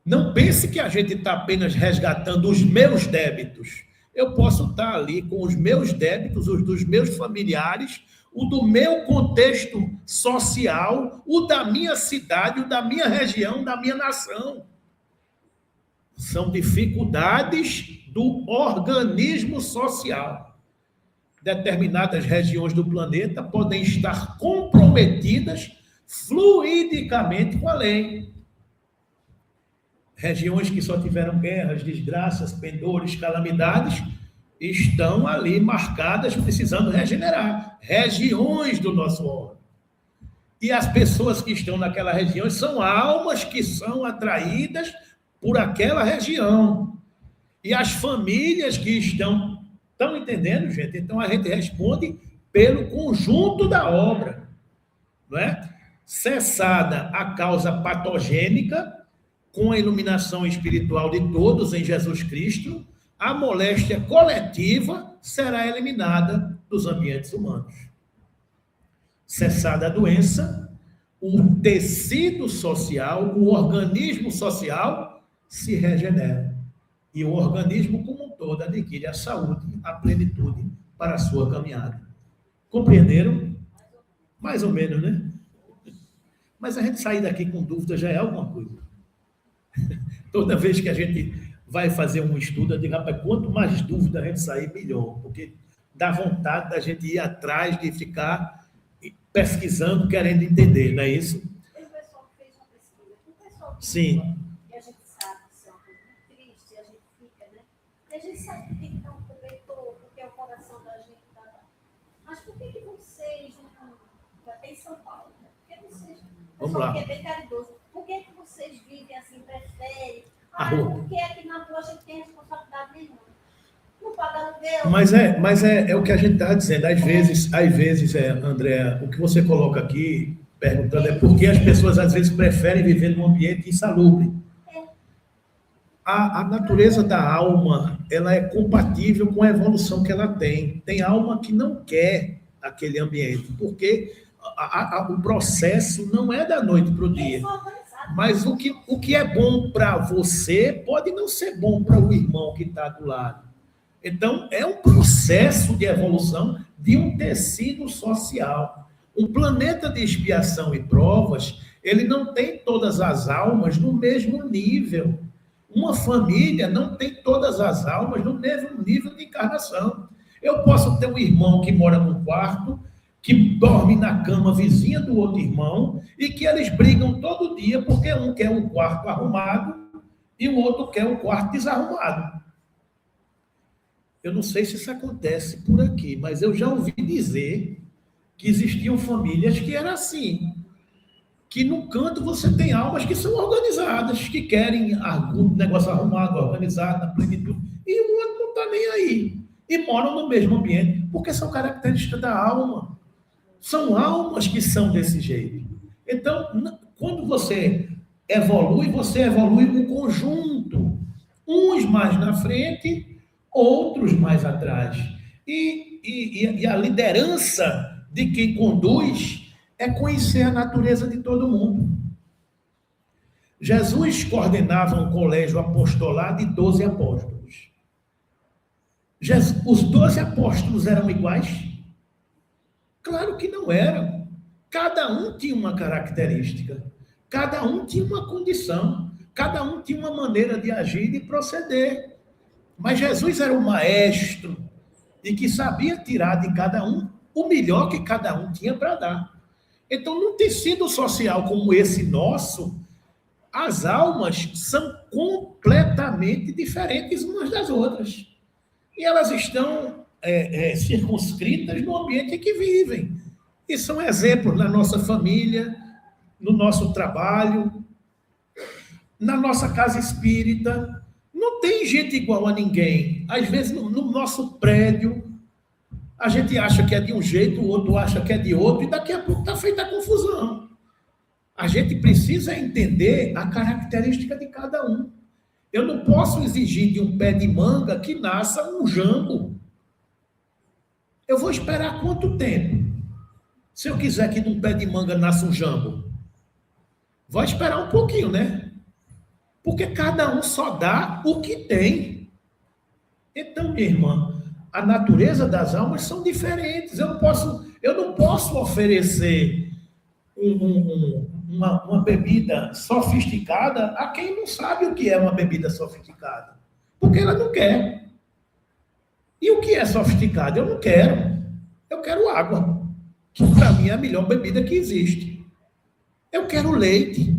Não pense que a gente está apenas resgatando os meus débitos. Eu posso estar ali com os meus débitos, os dos meus familiares, o do meu contexto social, o da minha cidade, o da minha região, da minha nação. São dificuldades do organismo social. Determinadas regiões do planeta podem estar comprometidas fluidicamente com a lei. Regiões que só tiveram guerras, desgraças, pendores, calamidades, estão ali marcadas, precisando regenerar. Regiões do nosso órgão. E as pessoas que estão naquela região são almas que são atraídas por aquela região. E as famílias que estão entendendo, gente? Então a gente responde pelo conjunto da obra, não é? Cessada a causa patogênica, com a iluminação espiritual de todos em Jesus Cristo, a moléstia coletiva será eliminada dos ambientes humanos. Cessada a doença, o tecido social, o organismo social se regenera. E o organismo como um todo adquire a saúde, a plenitude para a sua caminhada. Compreenderam? Mais ou menos, né? Mas a gente sair daqui com dúvida já é alguma coisa. Toda vez que a gente vai fazer um estudo, eu digo, rapaz, quanto mais dúvida a gente sair, melhor, porque dá vontade da gente ir atrás de ficar pesquisando, querendo entender, não é isso? Tem um pessoal que fez uma pesquisa, um pessoal que Sim. E a gente sabe que isso é uma coisa muito triste, a gente fica, né? E a gente sabe que tem que dar um cobertor, porque é o coração da gente tá lá. Mas por que vocês não... Até em São Paulo, né? Por que vocês... Vamos lá. Que é bem caridoso. Por que vocês vivem assim, preferem? Porque aqui na rua a gente tem responsabilidade nenhuma. Não paga aluguel. Mas é o que a gente estava dizendo. Às vezes, André, o que você coloca aqui, perguntando, é porque as pessoas às vezes preferem viver num ambiente insalubre. A natureza da alma, ela é compatível com a evolução que ela tem. Tem alma que não quer aquele ambiente, porque o processo não é da noite para o dia. Mas o que é bom para você pode não ser bom para o irmão que está do lado. Então, é um processo de evolução de um tecido social. Um planeta de expiação e provas, ele não tem todas as almas no mesmo nível. Uma família não tem todas as almas no mesmo nível de encarnação. Eu posso ter um irmão que mora num quarto, que dorme na cama vizinha do outro irmão, e que eles brigam todo dia, porque um quer um quarto arrumado e o outro quer um quarto desarrumado. Eu não sei se isso acontece por aqui, mas eu já ouvi dizer que existiam famílias que era assim, que no canto você tem almas que são organizadas, que querem o negócio arrumado, organizado, na plenitude, e o outro não está nem aí, e moram no mesmo ambiente, porque são características da alma. São almas que são desse jeito. Então, quando você evolui um conjunto. Uns mais na frente, outros mais atrás. E a liderança de quem conduz é conhecer a natureza de todo mundo. Jesus coordenava um colégio apostolado de 12 apóstolos. Os 12 apóstolos eram iguais? Claro que não eram. Cada um tinha uma característica, cada um tinha uma condição, cada um tinha uma maneira de agir e de proceder. Mas Jesus era o maestro e que sabia tirar de cada um o melhor que cada um tinha para dar. Então, num tecido social como esse nosso, as almas são completamente diferentes umas das outras. E elas estão circunscritas no ambiente em que vivem. E são exemplos na nossa família, no nosso trabalho, na nossa casa espírita. Não tem gente igual a ninguém. Às vezes, no nosso prédio, a gente acha que é de um jeito, o outro acha que é de outro, e daqui a pouco está feita a confusão. A gente precisa entender a característica de cada um. Eu não posso exigir de um pé de manga que nasça um jambo. Eu vou esperar quanto tempo? Se eu quiser que de um pé de manga nasça um jambo, vou esperar um pouquinho, né? Porque cada um só dá o que tem. Então, minha irmã, a natureza das almas são diferentes. Eu não posso oferecer uma bebida sofisticada a quem não sabe o que é uma bebida sofisticada. Porque ela não quer. E o que é sofisticado? Eu não quero. Eu quero água, que para mim é a melhor bebida que existe. Eu quero leite.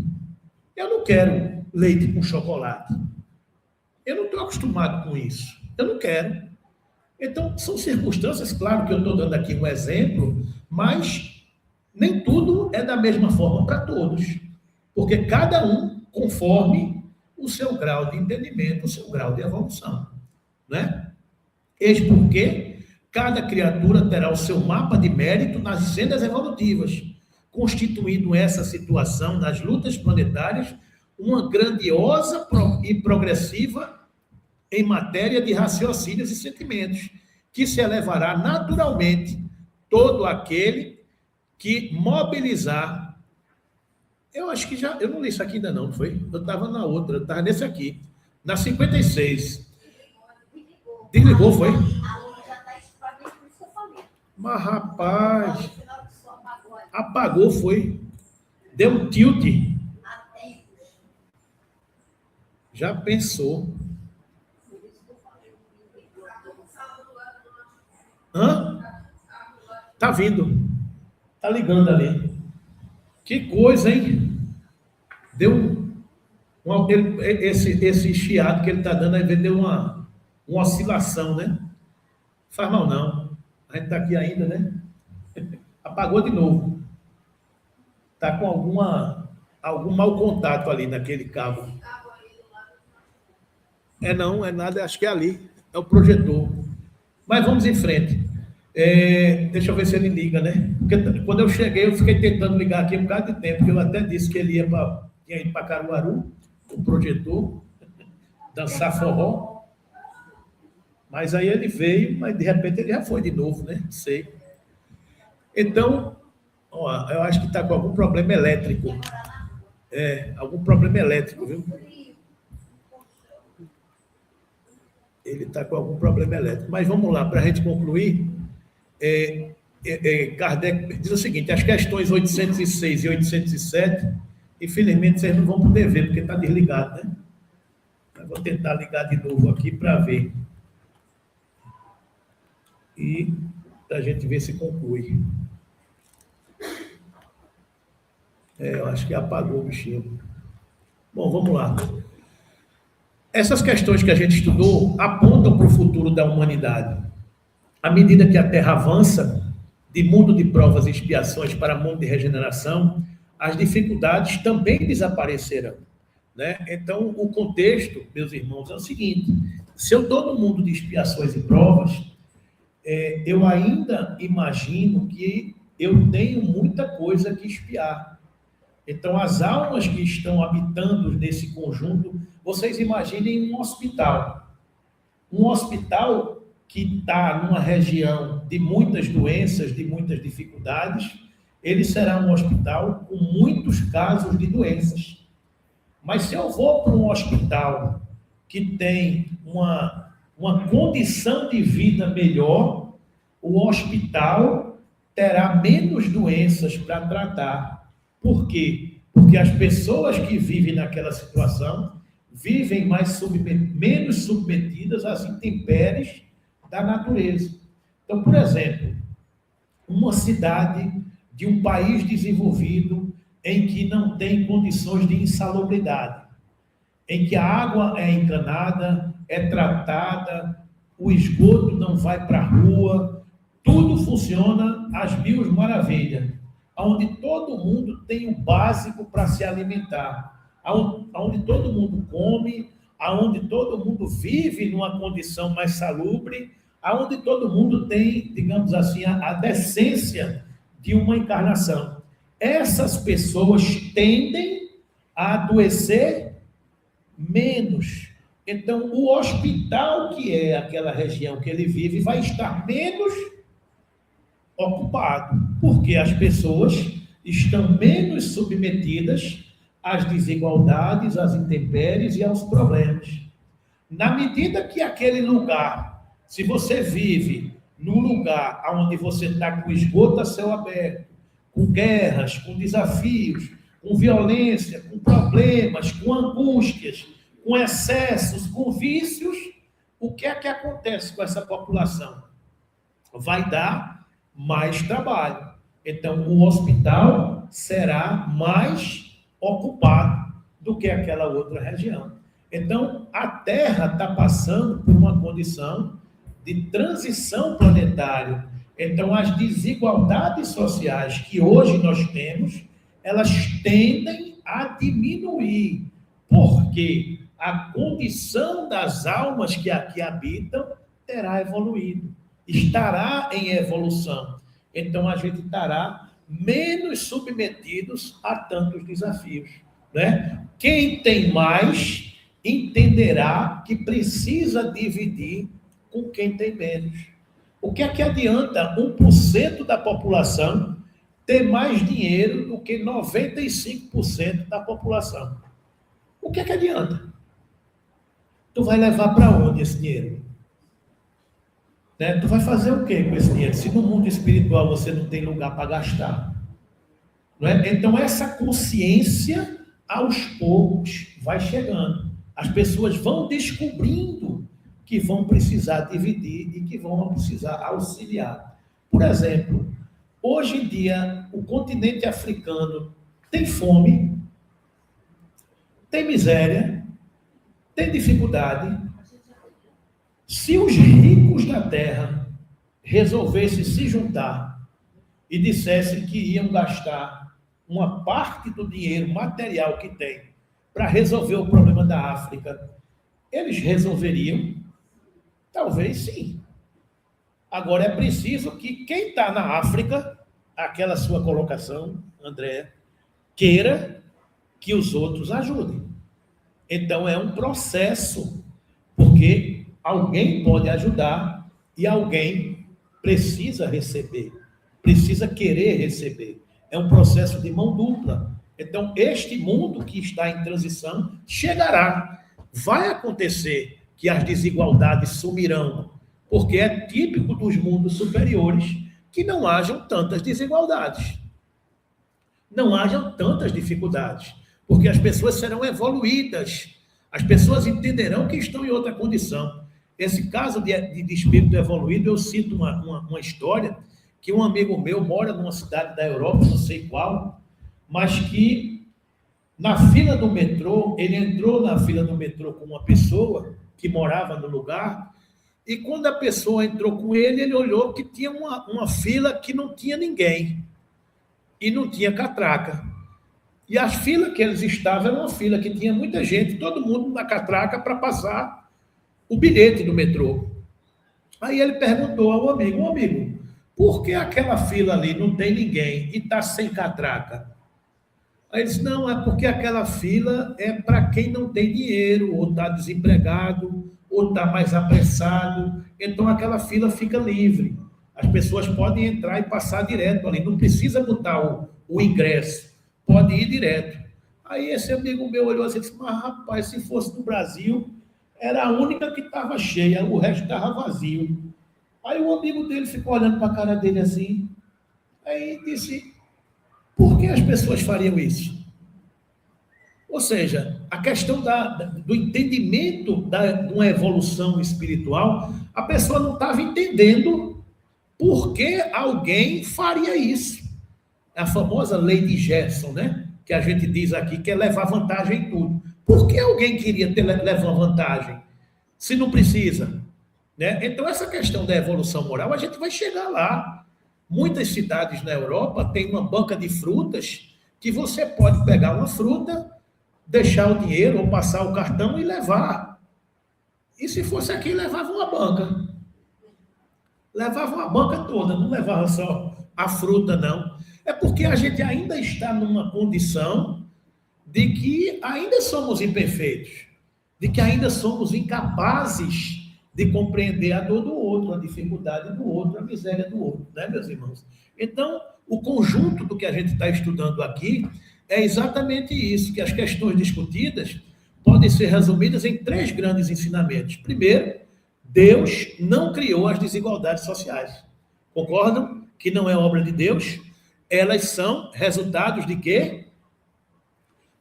Eu não quero leite com chocolate. Eu não estou acostumado com isso. Eu não quero. Então, são circunstâncias, claro que eu estou dando aqui um exemplo, mas nem tudo é da mesma forma para todos. Porque cada um conforme o seu grau de entendimento, o seu grau de evolução. Né? Eis porque cada criatura terá o seu mapa de mérito nas sendas evolutivas, constituindo essa situação nas lutas planetárias uma grandiosa e progressiva em matéria de raciocínios e sentimentos, que se elevará naturalmente todo aquele que mobilizar. Eu acho que já, eu não li isso aqui ainda não, foi? Eu estava na outra, eu estava nesse aqui, na 56. Desligou, foi? Mas, rapaz, apagou, foi. Deu um tilt. Já pensou? Hã? Tá vindo. Tá ligando ali. Que coisa, hein? Deu esse chiado que ele tá dando, aí deu uma oscilação, né? Faz mal não. A gente tá aqui ainda, né? Apagou de novo. Tá com algum mau contato ali naquele cabo. Não, é nada, acho que é ali. É o projetor. Mas vamos em frente. Deixa eu ver se ele liga, né? Porque quando eu cheguei, eu fiquei tentando ligar aqui um bocado de tempo, porque eu até disse que ele tinha ido para Caruaru, o projetor, dançar forró. Mas aí ele veio, mas de repente ele já foi de novo, né? Não sei. Então, ó, eu acho que está com algum problema elétrico. Algum problema elétrico, viu? Ele está com algum problema elétrico. Mas vamos lá, para a gente concluir, Kardec diz o seguinte: as questões 806 e 807, infelizmente vocês não vão poder ver, porque está desligado, né? Eu vou tentar ligar de novo aqui para ver. E a gente ver se conclui. Eu acho que apagou o bichinho. Bom, vamos lá. Essas questões que a gente estudou apontam para o futuro da humanidade. À medida que a Terra avança de mundo de provas e expiações para mundo de regeneração, as dificuldades também desaparecerão. Né? Então, o contexto, meus irmãos, é o seguinte: se eu estou no mundo de expiações e provas, eu ainda imagino que eu tenho muita coisa que expiar. Então, as almas que estão habitando nesse conjunto, vocês imaginem um hospital. Um hospital que está numa região de muitas doenças, de muitas dificuldades, ele será um hospital com muitos casos de doenças. Mas se eu vou para um hospital que tem uma condição de vida melhor, o hospital terá menos doenças para tratar. Por quê? Porque as pessoas que vivem naquela situação vivem menos submetidas às intempéries da natureza. Então, por exemplo, uma cidade de um país desenvolvido em que não tem condições de insalubridade, em que a água é encanada, é tratada, o esgoto não vai para a rua, tudo funciona às mil maravilhas, onde todo mundo tem o básico para se alimentar, onde todo mundo come, onde todo mundo vive numa condição mais salubre, onde todo mundo tem, digamos assim, a decência de uma encarnação. Essas pessoas tendem a adoecer menos. Então, o hospital, que é aquela região que ele vive, vai estar menos ocupado, porque as pessoas estão menos submetidas às desigualdades, às intempéries e aos problemas. Na medida que aquele lugar, se você vive num lugar onde você está com esgoto a céu aberto, com guerras, com desafios, com violência, com problemas, com angústias, com excessos, com vícios, o que é que acontece com essa população? Vai dar mais trabalho. Então, o hospital será mais ocupado do que aquela outra região. Então, a Terra está passando por uma condição de transição planetária. Então, as desigualdades sociais que hoje nós temos, elas tendem a diminuir, porque a condição das almas que aqui habitam terá evoluído, estará em evolução. Então, a gente estará menos submetidos a tantos desafios, né? Quem tem mais entenderá que precisa dividir com quem tem menos. O que é que adianta 1% da população ter mais dinheiro do que 95% da população? O que é que adianta? Tu vai levar para onde esse dinheiro? Né? Tu vai fazer o quê com esse dinheiro? Se no mundo espiritual você não tem lugar para gastar. Não é? Então, essa consciência, aos poucos, vai chegando. As pessoas vão descobrindo que vão precisar dividir e que vão precisar auxiliar. Por exemplo, hoje em dia, o continente africano tem fome, tem miséria, tem dificuldade. Se os ricos da terra resolvessem se juntar e dissessem que iam gastar uma parte do dinheiro material que tem para resolver o problema da África, eles resolveriam? Talvez sim. Agora é preciso que quem está na África, aquela sua colocação, André, queira que os outros ajudem. Então é um processo, porque alguém pode ajudar e alguém precisa receber, precisa querer receber. É um processo de mão dupla. Então, este mundo que está em transição chegará. Vai acontecer que as desigualdades sumirão, porque é típico dos mundos superiores que não hajam tantas desigualdades, não hajam tantas dificuldades, porque as pessoas serão evoluídas, as pessoas entenderão que estão em outra condição. Esse caso de espírito evoluído, eu cito uma história que um amigo meu mora numa cidade da Europa, não sei qual, mas que na fila do metrô, ele entrou na fila do metrô com uma pessoa que morava no lugar, e quando a pessoa entrou com ele, ele olhou que tinha uma fila que não tinha ninguém, e não tinha catraca. E as filas que eles estavam era uma fila que tinha muita gente, todo mundo na catraca para passar o bilhete do metrô. Aí ele perguntou ao amigo, por que aquela fila ali não tem ninguém e está sem catraca? Aí ele disse, não, é porque aquela fila é para quem não tem dinheiro, ou está desempregado, ou está mais apressado, então aquela fila fica livre. As pessoas podem entrar e passar direto ali, não precisa botar o ingresso, pode ir direto. Aí esse amigo meu olhou assim e disse, mas rapaz, se fosse no Brasil, era a única que estava cheia, o resto estava vazio. Aí o amigo dele ficou olhando para a cara dele assim, aí disse, por que as pessoas fariam isso? Ou seja, a questão do entendimento de uma evolução espiritual, a pessoa não estava entendendo por que alguém faria isso. A famosa lei de Gerson, né? Que a gente diz aqui, que é levar vantagem em tudo. Por que alguém queria levar vantagem, se não precisa? Né? Então, essa questão da evolução moral, a gente vai chegar lá. Muitas cidades na Europa têm uma banca de frutas que você pode pegar uma fruta, deixar o dinheiro ou passar o cartão e levar. E se fosse aqui, levava uma banca. Levava uma banca toda, não levava só a fruta, não. É porque a gente ainda está numa condição de que ainda somos imperfeitos, de que ainda somos incapazes de compreender a dor do outro, a dificuldade do outro, a miséria do outro, né, meus irmãos? Então, o conjunto do que a gente está estudando aqui é exatamente isso, que as questões discutidas podem ser resumidas em 3 grandes ensinamentos. Primeiro, Deus não criou as desigualdades sociais. Concordam que não é obra de Deus? Elas são resultados de quê?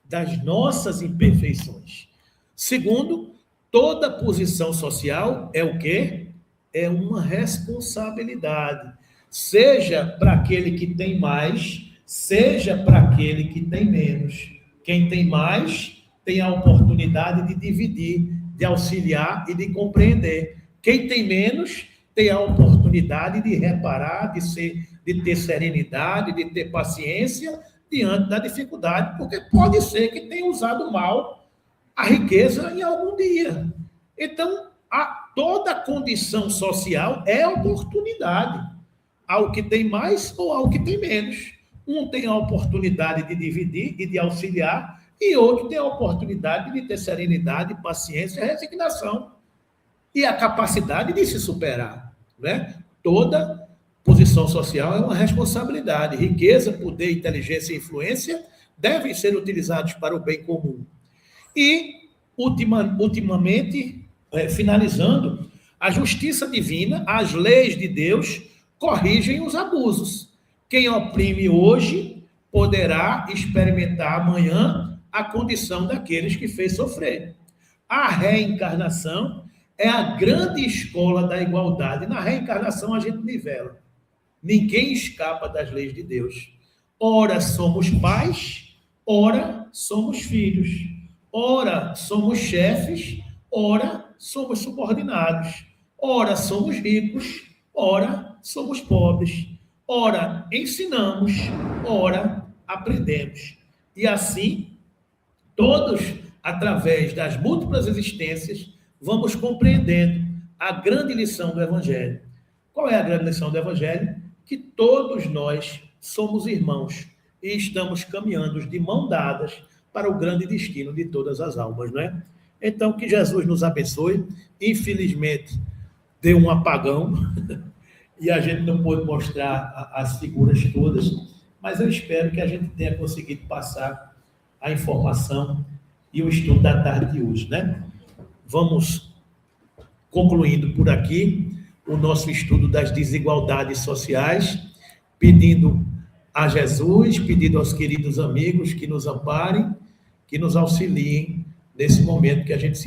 Das nossas imperfeições. Segundo, toda posição social é o quê? É uma responsabilidade. Seja para aquele que tem mais, seja para aquele que tem menos. Quem tem mais tem a oportunidade de dividir, de auxiliar e de compreender. Quem tem menos tem a oportunidade de reparar, de ter serenidade, de ter paciência diante da dificuldade, porque pode ser que tenha usado mal a riqueza em algum dia. Então, toda condição social é oportunidade, ao que tem mais ou ao que tem menos. Um tem a oportunidade de dividir e de auxiliar, e outro tem a oportunidade de ter serenidade, paciência, resignação e a capacidade de se superar, né? Toda posição social é uma responsabilidade. Riqueza, poder, inteligência e influência devem ser utilizados para o bem comum. E, ultimamente, finalizando, a justiça divina, as leis de Deus, corrigem os abusos. Quem oprime hoje poderá experimentar amanhã a condição daqueles que fez sofrer. A reencarnação é a grande escola da igualdade. Na reencarnação a gente nivela. Ninguém escapa das leis de Deus. Ora somos pais, ora somos filhos. Ora somos chefes, ora somos subordinados. Ora somos ricos, ora somos pobres. Ora ensinamos, ora aprendemos. E assim, todos, através das múltiplas existências, vamos compreendendo a grande lição do Evangelho. Qual é a grande lição do Evangelho? Que todos nós somos irmãos e estamos caminhando de mão dadas para o grande destino de todas as almas, não é? Então, que Jesus nos abençoe. Infelizmente, deu um apagão e a gente não pôde mostrar as figuras todas, mas eu espero que a gente tenha conseguido passar a informação e o estudo da tarde de hoje, né? Vamos concluindo por aqui o nosso estudo das desigualdades sociais, pedindo a Jesus, pedindo aos queridos amigos que nos amparem, que nos auxiliem nesse momento que a gente se